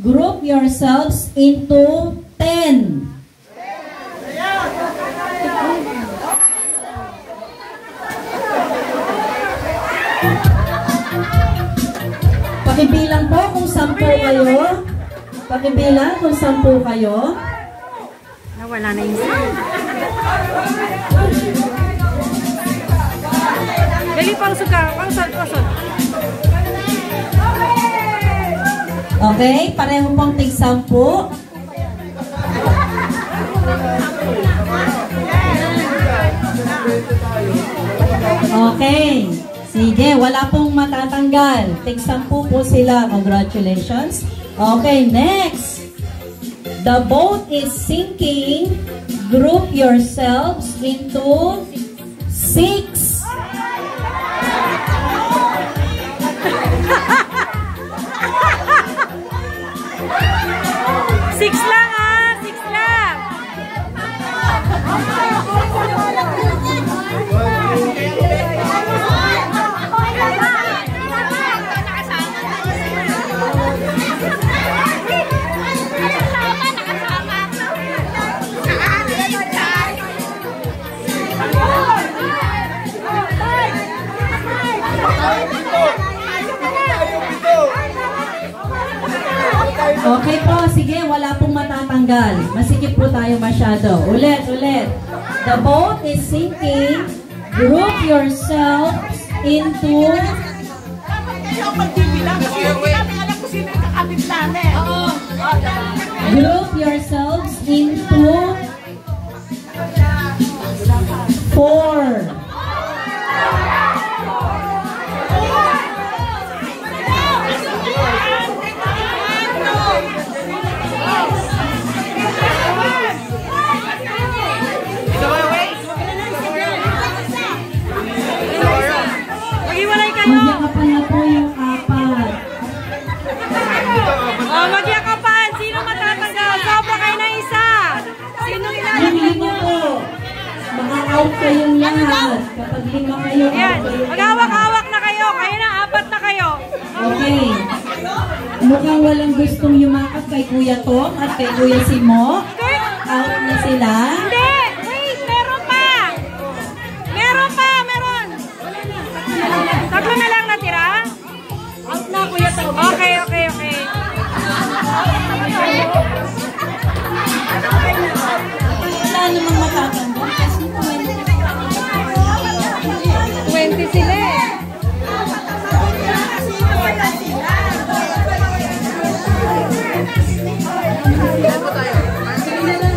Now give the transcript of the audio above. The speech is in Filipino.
group yourselves into 10. Pakibilang po kung 10 kayo. Pakibilang kung 10 kayo. Nawala na yung isa. Dali pang suka, pang sod. Okay, pareho pong tig 10. Okay. Sige, wala pong matatanggal. Tig 10 po sila. Congratulations. Okay, next. The boat is sinking. Group yourselves into 6. Six lang ah! 6 lang! Okay po, sige, wala pong matatanggal. Masikip po tayo masyado. Ulit. The boat is sinking. Group yourselves into... Group yourselves into 4. Magyakapan na po yung 4. Oh, magyakapan! Sino matatanggal? Sobra kayo na isa! Sino ilalagay mo? Hindi po. Maka-out kayong lahat. Kapag 5 kayo, Yan. out kayo. Maghawak-hawak na kayo. Kayo na, 4 na kayo. Okay. Mukhang walang gustong yumakap kay Kuya Tom at kay Kuya Simo. Out na sila. Hindi! Wait! Meron pa! Meron! Tatlo na lang natira? Out na, Kuya Tom. Okay. Wala namang matatanggal kasi 20 sila eh. Sige na lang.